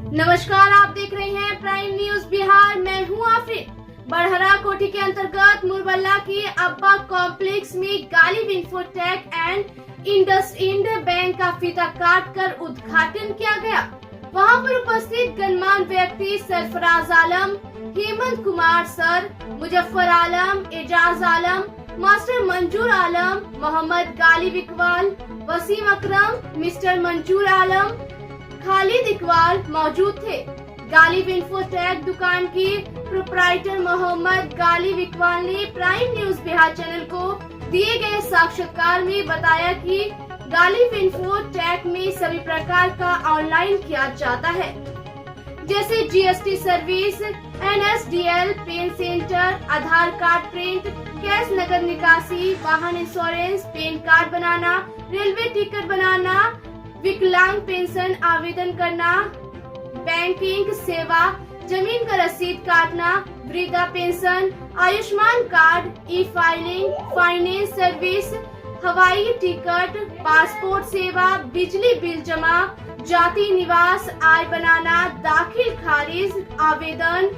नमस्कार, आप देख रहे हैं प्राइम न्यूज बिहार। मैं हूं आफरीन। बड़हरा कोठी के अंतर्गत मुरबल्ला की अब्बा कॉम्प्लेक्स में Ghalib infotech and IndusInd bank का फीता काट कर उद्घाटन किया गया। वहां पर उपस्थित गणमान्य व्यक्ति सरफराज आलम, हेमंत कुमार सर, मुजफ्फर आलम, एजाज आलम, मास्टर मंजूर आलम, मोहम्मद गालिब इकबाल, वसीम अकरम, मिस्टर मंजूर आलम, खालिद इकबाल मौजूद थे। गालिब इंफोटेक दुकान की प्रोप्राइटर मोहम्मद गालिब इकबाल ने प्राइम न्यूज बिहार चैनल को दिए गए साक्षात्कार में बताया कि गालिब इंफोटेक में सभी प्रकार का ऑनलाइन किया जाता है, जैसे GST service, NSDL, PAN centre, Aadhaar card print, cash नगद निकासी, वाहन इंश्योरेंस, पेन कार्ड बनाना, रेलवे टिकट बनाना, विकलांग पेंशन आवेदन करना, बैंकिंग सेवा, जमीन का रसीद काटना, वृद्धा पेंशन, आयुष्मान कार्ड, ई फाइलिंग, फाइनेंस सर्विस, हवाई टिकट, पासपोर्ट सेवा, बिजली बिल जमा, जाति निवास, आय बनाना, दाखिल खारिज आवेदन,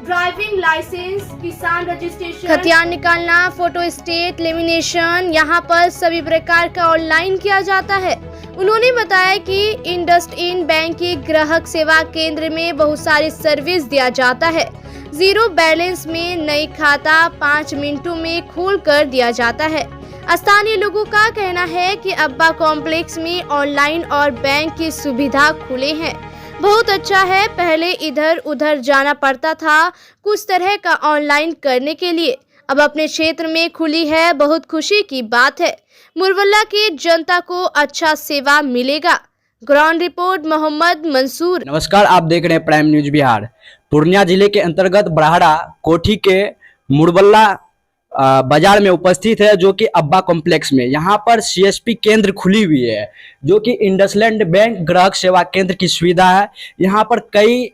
ड्राइविंग लाइसेंस, किसान रजिस्ट्रेशन, खतियान निकालना, फोटो स्टेट, लेमिनेशन, यहाँ पर सभी प्रकार का ऑनलाइन किया जाता है। उन्होंने बताया कि इंडसइंड बैंक के ग्राहक सेवा केंद्र में बहुत सारी सर्विस दिया जाता है। जीरो बैलेंस में नई खाता 5 मिनटों में खोल कर दिया जाता है। स्थानीय लोगों का कहना है कि अब्बा कॉम्प्लेक्स में ऑनलाइन और बैंक की सुविधा खुले हैं, बहुत अच्छा है। पहले इधर उधर जाना पड़ता था कुछ तरह का ऑनलाइन करने के लिए, अब अपने क्षेत्र में खुली है, बहुत खुशी की बात है। मुरबल्ला की जनता को अच्छा सेवा मिलेगा। Ground report Mohammad Mansoor. नमस्कार, आप देख रहे हैं प्राइम न्यूज बिहार। पूर्णिया जिले के अंतर्गत बड़हरा कोठी के मुरबल्ला बाजार में उपस्थित है, जो कि अब्बा कॉम्प्लेक्स में। यहाँ पर सीएसपी केंद्र खुली हुई है, जो कि इंडसइंड बैंक ग्राहक सेवा केंद्र की सुविधा है। यहाँ पर कई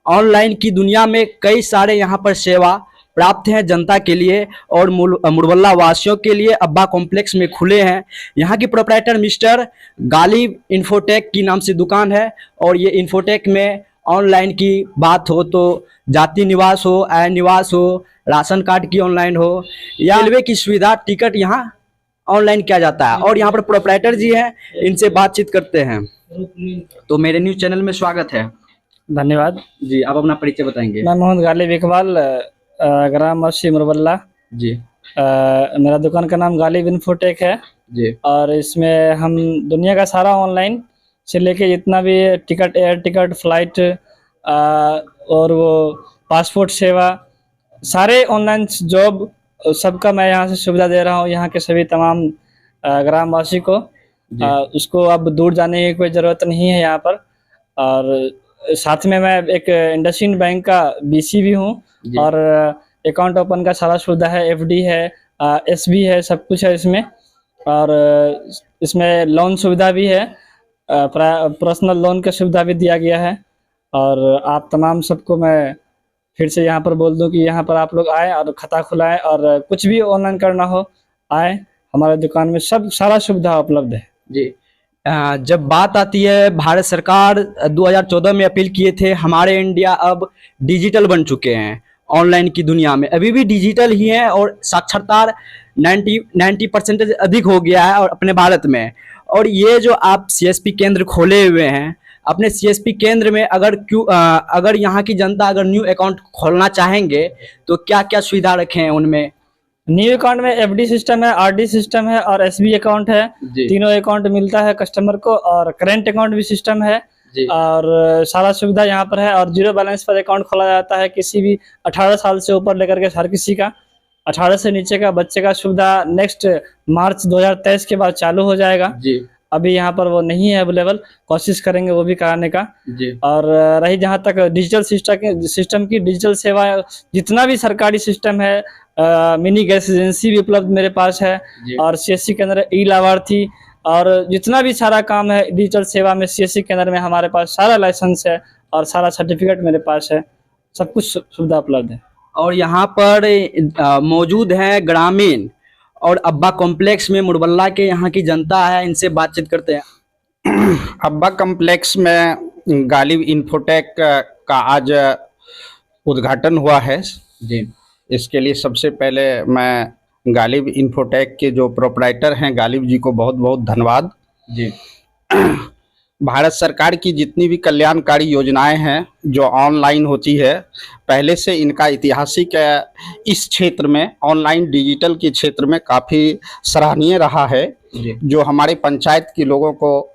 ऑनलाइन की दुनिया में कई सारे यहाँ पर सेवा प्राप्त हैं जनता के लिए और मुरबल्ला वासियों के लिए अब्बा कॉम्प्लेक्स में खुले हैं। यहाँ की प्रोप्राइटर मिस्टर गालिब इंफोटेक की नाम से दुकान है, और ये इंफोटेक में ऑनलाइन की बात हो तो जाति निवास हो, आय निवास हो, राशन कार्ड की ऑनलाइन हो, या रेलवे की सुविधा, टिकट यहाँ ऑनलाइन किया जाता है। और यहाँ पर प्रोप्राइटर जी हैं, इनसे बातचीत करते हैं। तो मेरे न्यूज चैनल में स्वागत है। धन्यवाद जी, आप अपना परिचय बताएंगे। मैं मोहम्मद गालिब इकबाल, ग्राम मस्सी मुरबल्ला जी। मेरा दुकान का नाम गालिब इंफोटेक है जी, और इसमें हम दुनिया का सारा ऑनलाइन से लेके जितना भी टिकट, एयर टिकट, फ्लाइट और वो पासपोर्ट सेवा, सारे ऑनलाइन जॉब, सबका मैं यहाँ से सुविधा दे रहा हूँ। यहाँ के सभी तमाम ग्रामवासी को उसको अब दूर जाने की कोई ज़रूरत नहीं है यहाँ पर। और साथ में मैं एक इंडसइंड बैंक का बीसी भी हूँ, और अकाउंट ओपन का सारा सुविधा है, एफडी है, एसबी है, सब कुछ है इसमें। और इसमें लोन सुविधा भी है, पर्सनल लोन की सुविधा भी दिया गया है। और आप तमाम सबको मैं फिर से यहाँ पर बोल दूं कि यहाँ पर आप लोग आए और खाता खुलाएं, और कुछ भी ऑनलाइन करना हो आए, हमारे दुकान में सब सारा सुविधा उपलब्ध है जी। जब बात आती है, भारत सरकार 2014 में अपील किए थे, हमारे इंडिया अब डिजिटल बन चुके हैं। ऑनलाइन की दुनिया में अभी भी डिजिटल ही है, और साक्षरता 90% अधिक हो गया है और अपने भारत में। और ये जो आप सीएसपी केंद्र खोले हुए हैं, अपने सीएसपी केंद्र में अगर यहाँ की जनता अगर न्यू अकाउंट खोलना चाहेंगे तो क्या क्या सुविधा रखे हैं उनमें? न्यू अकाउंट में एफडी सिस्टम है, आरडी सिस्टम है और एसबी अकाउंट है। तीनों अकाउंट मिलता है कस्टमर को, और करेंट अकाउंट भी सिस्टम है, और सारा सुविधा यहाँ पर है। और जीरो बैलेंस पर अकाउंट खोला जाता है, किसी भी 18 साल से ऊपर लेकर के हर किसी का। 18 से नीचे का बच्चे का सुविधा नेक्स्ट मार्च 2023 के बाद चालू हो जाएगा जी। अभी यहाँ पर वो नहीं है अवेलेबल, कोशिश करेंगे वो भी कराने का जी। और रही जहाँ तक डिजिटल सिस्टम की, डिजिटल सेवा जितना भी सरकारी सिस्टम है, मिनी गैस एजेंसी भी उपलब्ध मेरे पास है, और सीएससी के अंदर ई लाभार्थी, और जितना भी सारा काम है डिजिटल सेवा में सीएससी के अंदर में हमारे पास सारा लाइसेंस है और सारा सर्टिफिकेट मेरे पास है, सब कुछ सुविधा उपलब्ध है। और यहाँ पर मौजूद है ग्रामीण और अब्बा कॉम्प्लेक्स में मुरबल्ला के यहाँ की जनता है, इनसे बातचीत करते हैं। अब्बा कॉम्प्लेक्स में गालिब इन्फोटेक का आज उद्घाटन हुआ है जी इसके लिए सबसे पहले मैं गालिब इन्फोटेक के जो प्रोपराइटर हैं गालिब जी को बहुत बहुत धन्यवाद। जी भारत सरकार की जितनी भी कल्याणकारी योजनाएं हैं जो ऑनलाइन होती है, पहले से इनका ऐतिहासिक इस क्षेत्र में ऑनलाइन डिजिटल के क्षेत्र में काफ़ी सराहनीय रहा है। जी जो हमारे पंचायत के लोगों को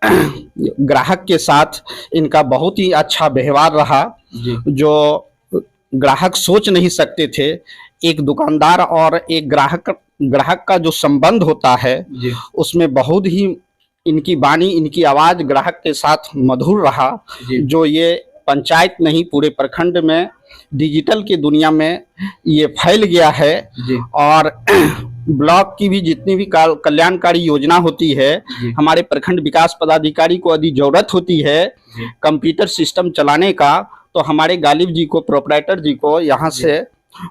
ग्राहक के साथ इनका बहुत ही अच्छा व्यवहार रहा। जी जो ग्राहक सोच नहीं सकते थे, एक दुकानदार और एक ग्राहक का जो संबंध होता है जी उसमें बहुत ही इनकी वाणी, इनकी आवाज़ ग्राहक के साथ मधुर रहा। जी जो ये पंचायत नहीं पूरे प्रखंड में डिजिटल की दुनिया में ये फैल गया है। जी और ब्लॉक की भी जितनी भी कल्याणकारी योजना होती है, जी हमारे प्रखंड विकास पदाधिकारी को यदि जरूरत होती है जी कंप्यूटर सिस्टम चलाने का, तो हमारे गालिब जी को, प्रोपराइटर जी को यहाँ से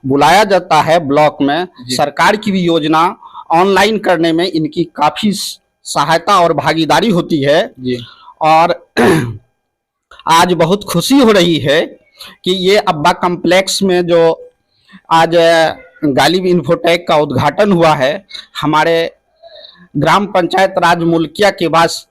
बुलाया जाता है ब्लॉक में। जी। सरकार की भी योजना ऑनलाइन करने में इनकी काफ़ी सहायता और भागीदारी होती है। जी और आज बहुत खुशी हो रही है कि ये अब्बा कॉम्प्लेक्स में जो आज गालिब इन्फोटेक का उद्घाटन हुआ है, हमारे ग्राम पंचायत राज मुल्किया के पास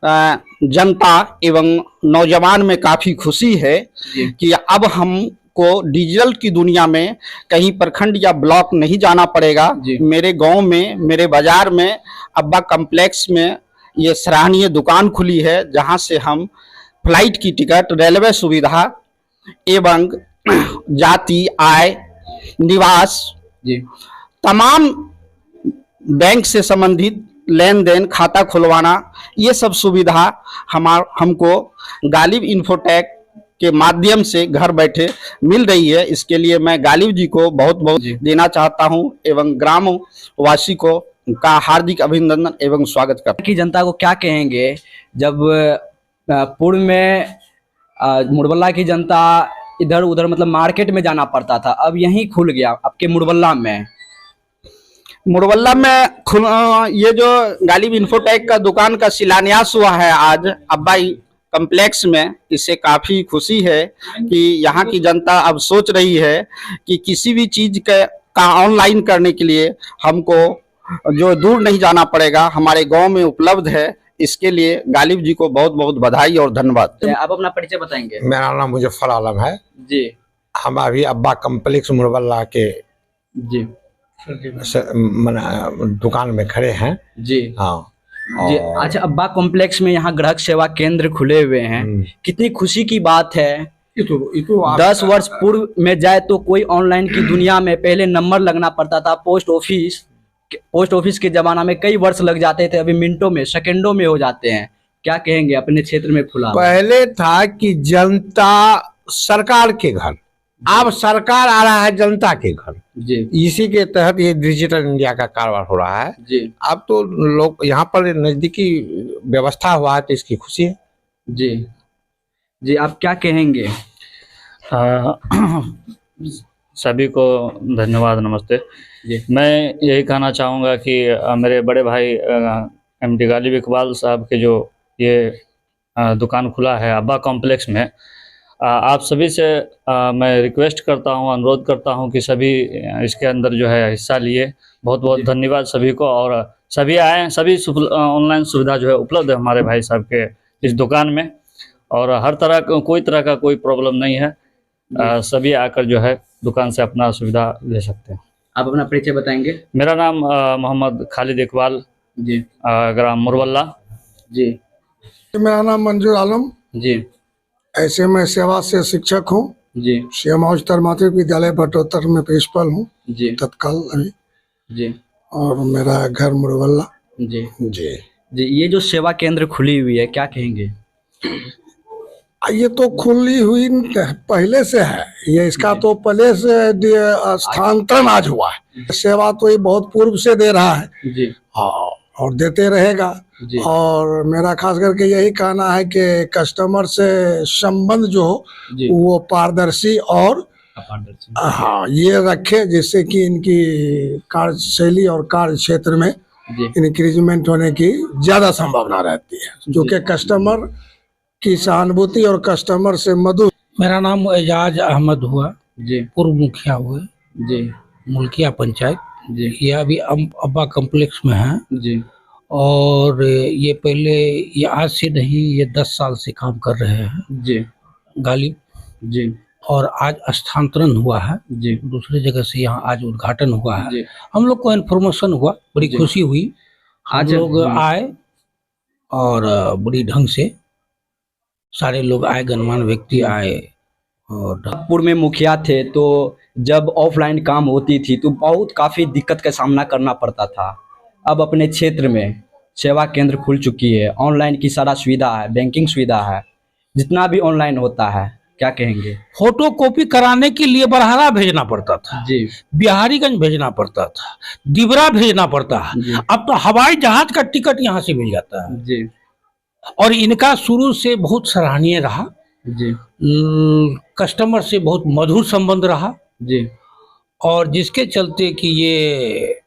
जनता एवं नौजवान में काफ़ी खुशी है जी कि अब हमको डिजिटल की दुनिया में कहीं प्रखंड या ब्लॉक नहीं जाना पड़ेगा। जी। मेरे गांव में, मेरे बाजार में अब्बा कॉम्प्लेक्स में ये सराहनीय दुकान खुली है, जहां से हम फ्लाइट की टिकट, रेलवे सुविधा एवं जाति, आय, निवास, जी तमाम बैंक से संबंधित लेन देन, खाता खुलवाना, ये सब सुविधा हमको गालिब इन्फोटेक के माध्यम से घर बैठे मिल रही है। इसके लिए मैं गालिब जी को बहुत बहुत जी। देना चाहता हूं एवं ग्राम वासी को का हार्दिक अभिनंदन एवं स्वागत करता हूं। की जनता को क्या कहेंगे जब पूर्व में मुरबल्ला की जनता इधर उधर मतलब मार्केट में जाना पड़ता था, अब यहीं खुल गया आपके मुरबल्ला में। मुरबल्ला में ये जो गालिब इन्फोटेक का दुकान का शिलान्यास हुआ है आज अब्बा कॉम्प्लेक्स में, इससे काफ़ी खुशी है कि यहाँ की जनता अब सोच रही है कि किसी भी चीज़ का ऑनलाइन करने के लिए हमको जो दूर नहीं जाना पड़ेगा, हमारे गांव में उपलब्ध है। इसके लिए गालिब जी को बहुत बहुत बधाई और धन्यवाद। आप अपना परिचय बताएंगे? मेरा नाम मुजफ्फर आलम है। जी हम अभी अब्बा कॉम्प्लेक्स मुरबल्ला के जी दुकान में खड़े हैं। जी हाँ जी। अच्छा, अब्बा कॉम्प्लेक्स में यहाँ ग्राहक सेवा केंद्र खुले हुए हैं, कितनी खुशी की बात है। 10 वर्ष पूर्व में जाए तो कोई ऑनलाइन की दुनिया में पहले नंबर लगना पड़ता था। पोस्ट ऑफिस के जमाना में कई वर्ष लग जाते थे, अभी मिनटों में, सेकंडों में हो जाते हैं। क्या कहेंगे अपने क्षेत्र में खुला? पहले था कि जनता सरकार के घर, अब सरकार आ रहा है जनता के घर। जी इसी के तहत ये डिजिटल इंडिया का कारोबार हो रहा है। जी अब तो लोग यहाँ पर नजदीकी व्यवस्था हुआ है तो इसकी खुशी है। जी जी। आप क्या कहेंगे? सभी को धन्यवाद, नमस्ते जी। मैं यही कहना चाहूँगा कि मेरे बड़े भाई एमडी गालिब इकबाल साहब के जो ये दुकान खुला है अब्बा कॉम्प्लेक्स में, आप सभी से मैं रिक्वेस्ट करता हूँ, अनुरोध करता हूँ कि सभी इसके अंदर जो है हिस्सा लिए। बहुत बहुत धन्यवाद सभी को, और सभी आए। सभी ऑनलाइन सुविधा जो है उपलब्ध है हमारे भाई साहब के इस दुकान में, और हर तरह कोई तरह का कोई प्रॉब्लम नहीं है। सभी आकर जो है दुकान से अपना सुविधा ले सकते हैं। आप अपना परिचय बताएंगे? मेरा नाम मोहम्मद खालिद इकबाल जी ग्राम मुरबल्ला जी। मेरा नाम मंजूर आलम, जी ऐसे मैं सेवा से शिक्षक हूँ। जी श्यामा उच्चतर माध्यमिक विद्यालय भटोतर में प्रिंसिपल हूँ जी तत्काल अभी, जी और मेरा घर मुरबल्ला। जी जी जी। ये जो सेवा केंद्र खुली हुई है, क्या कहेंगे? ये तो खुली हुई पहले से है, ये इसका तो पहले से स्थानांतरण आज हुआ है। सेवा तो ये बहुत पूर्व से दे रहा है जी और देते रहेगा। जी और मेरा खास करके यही कहना है कि कस्टमर से संबंध जो हो जी। वो पारदर्शी और हाँ ये रखे, जिससे कि इनकी कार्यशैली और कार्य क्षेत्र में जी इंक्रीजमेंट होने की ज्यादा संभावना रहती है, जो कि कस्टमर की सहानुभूति और कस्टमर से मधुर। मेरा नाम एजाज अहमद हुआ, जी पूर्व मुखिया हुए जी मुल्किया पंचायत। जी ये अभी अब्बा कम्प्लेक्स में है जी और ये पहले, ये आज से नहीं, ये 10 साल से काम कर रहे हैं जी गालिब, जी और आज स्थानांतरण हुआ है जी दूसरे जगह से, यहाँ आज उद्घाटन हुआ है। जी। हम लोग को इन्फॉर्मेशन हुआ, बड़ी जी। खुशी हुई। हम आज लोग आए और बड़ी ढंग से सारे लोग आए, गणमान्य व्यक्ति आए। और नागपुर में मुखिया थे तो जब ऑफलाइन काम होती थी तो बहुत काफ़ी दिक्कत का सामना करना पड़ता था। अब अपने क्षेत्र में सेवा केंद्र खुल चुकी है, ऑनलाइन की सारा सुविधा है, बैंकिंग सुविधा है, जितना भी ऑनलाइन होता है। क्या कहेंगे? फोटो कॉपी कराने के लिए बरहारा भेजना पड़ता था, जी बिहारीगंज भेजना पड़ता था, दिबरा भेजना पड़ता है। जी अब तो हवाई जहाज का टिकट यहाँ से मिल जाता है। जी और इनका शुरू से बहुत सराहनीय रहा, जी कस्टमर से बहुत मधुर संबंध रहा, जी और जिसके चलते कि ये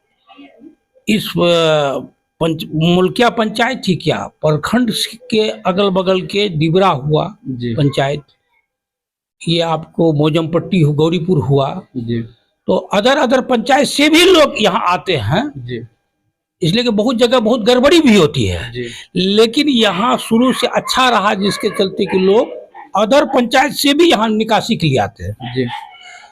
इस मुल्किया पंचायत थी क्या, प्रखंड के अगल बगल के दिबरा हुआ जी पंचायत, ये आपको मोजमपट्टी हो, गौरीपुर हुआ, जी तो अदर पंचायत से भी लोग यहाँ आते हैं। जी इसलिए कि बहुत जगह बहुत गड़बड़ी भी होती है, जी लेकिन यहाँ शुरू से अच्छा रहा, जिसके चलते कि लोग अदर पंचायत से भी यहाँ निकासी के लिए आते हैं, जी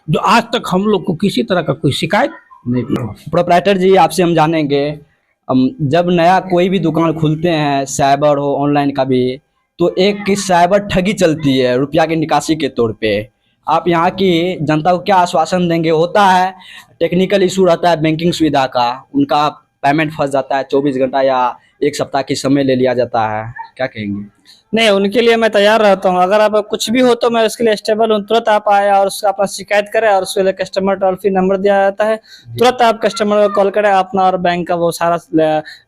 जो आज तक हम लोग को किसी तरह का कोई शिकायत नहीं। प्रोप्राइटर जी, आपसे हम जानेंगे, जब नया कोई भी दुकान खुलते हैं, साइबर हो, ऑनलाइन का भी, तो एक की साइबर ठगी चलती है रुपया की निकासी के तौर पे। आप यहाँ की जनता को क्या आश्वासन देंगे? होता है टेक्निकल इशू रहता है बैंकिंग सुविधा का, उनका पेमेंट फंस जाता है, 24 घंटा या एक सप्ताह की समय ले लिया जाता है, क्या कहेंगे? नहीं, उनके लिए मैं तैयार रहता हूँ। अगर आप कुछ भी हो तो मैं उसके लिए स्टेबल हूँ। तुरंत आप आए और उसका अपना शिकायत करें, और उसके लिए कस्टमर टोल फ्री नंबर दिया जाता है, तुरंत आप कस्टमर को कॉल करें अपना, और बैंक का वो सारा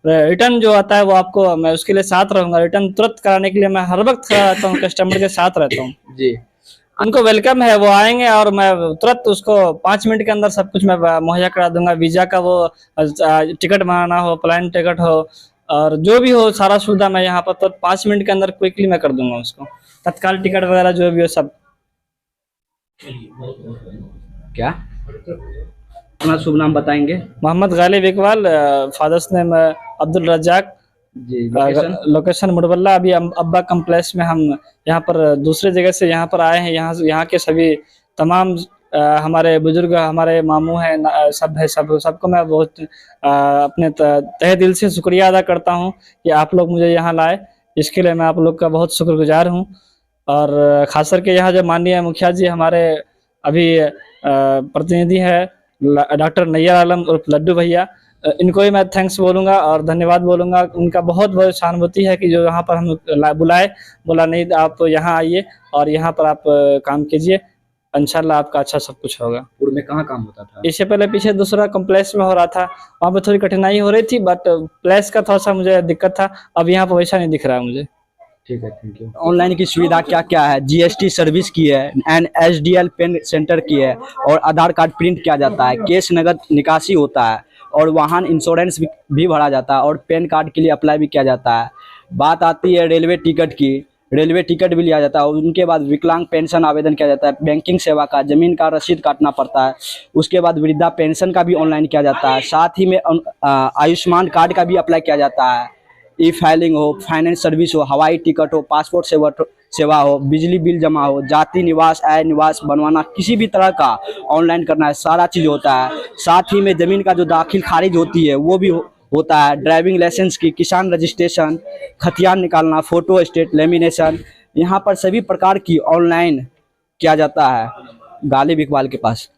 रिटर्न जो आता है वो आपको, मैं उसके लिए साथ रहूंगा। रिटर्न तुरंत कराने के लिए मैं हर वक्त खड़ा रहता हूँ, कस्टमर के साथ रहता हूँ जी। उनको वेलकम है, वो आएंगे और मैं तुरंत उसको 5 मिनट के अंदर सब कुछ मैं मुहैया करा दूंगा। वीजा का वो टिकट बनाना हो, प्लेन टिकट हो, और जो भी हो सारा सुविधा मैं यहाँ पर तो 5 मिनट के अंदर क्विकली मैं कर दूंगा उसको। तत्काल टिकट वगैरह जो भी हो सब। क्या अपना शुभ नाम बताएंगे? मोहम्मद गालिब इकबाल, फादर्स नेम अब्दुल रज्जाक, जी। लोकेशन? लोकेशन मुरबल्ला। अभी अब्बा कम्प्लेक्स में हम यहाँ पर दूसरे जगह से यहाँ पर आए हैं। यहाँ के सभी तमाम हमारे बुजुर्ग, हमारे मामू हैं, सब है, सबको मैं बहुत अपने तहे दिल से शुक्रिया अदा करता हूँ कि आप लोग मुझे यहाँ लाए। इसके लिए मैं आप लोग का बहुत शुक्रगुजार हूँ। और खास करके यहाँ जो माननीय मुखिया जी हमारे अभी प्रतिनिधि है डॉक्टर नैयर आलम उर्फ लड्डू भैया, इनको ही मैं थैंक्स बोलूँगा और धन्यवाद बोलूँगा। उनका बहुत बहुत सहानुभूति है कि जो यहाँ पर हम बुलाए, बोला नहीं आप यहाँ आइए और यहाँ पर आप काम कीजिए, इंशाल्लाह आपका अच्छा सब कुछ होगा। पूर्व में कहाँ काम होता था? इससे पहले पीछे दूसरा कॉम्प्लेक्स में हो रहा था, वहाँ पे थोड़ी कठिनाई हो रही थी, बट प्लेस का थोड़ा सा मुझे दिक्कत था। अब यहाँ पर वैसा नहीं दिख रहा है मुझे। ठीक है, थैंक यू। ऑनलाइन की सुविधा क्या क्या है? जीएसटी सर्विस की है, NSDL पेन सेंटर की है, और आधार कार्ड प्रिंट किया जाता है, कैश नगद निकासी होता है, और वाहन इंश्योरेंस भी भरा जाता है, और पैन कार्ड के लिए अप्लाई भी किया जाता है। बात आती है रेलवे टिकट की, रेलवे टिकट भी लिया जाता है। उनके बाद विकलांग पेंशन आवेदन किया जाता है, बैंकिंग सेवा का, जमीन का रसीद काटना पड़ता है। उसके बाद वृद्धा पेंशन का भी ऑनलाइन किया जाता है। साथ ही में आयुष्मान कार्ड का भी अप्लाई किया जाता है। ई फाइलिंग हो, फाइनेंस सर्विस हो, हवाई टिकट हो, पासपोर्ट सेवा हो, बिजली बिल जमा हो, जाति निवास, आय निवास बनवाना, किसी भी तरह का ऑनलाइन करना है, सारा चीज़ होता है। साथ ही में ज़मीन का जो दाखिल खारिज होती है वो भी होता है। ड्राइविंग लाइसेंस की, किसान रजिस्ट्रेशन, खतियान निकालना, फोटो स्टेट, लेमिनेशन, यहाँ पर सभी प्रकार की ऑनलाइन किया जाता है गालिब इकबाल के पास।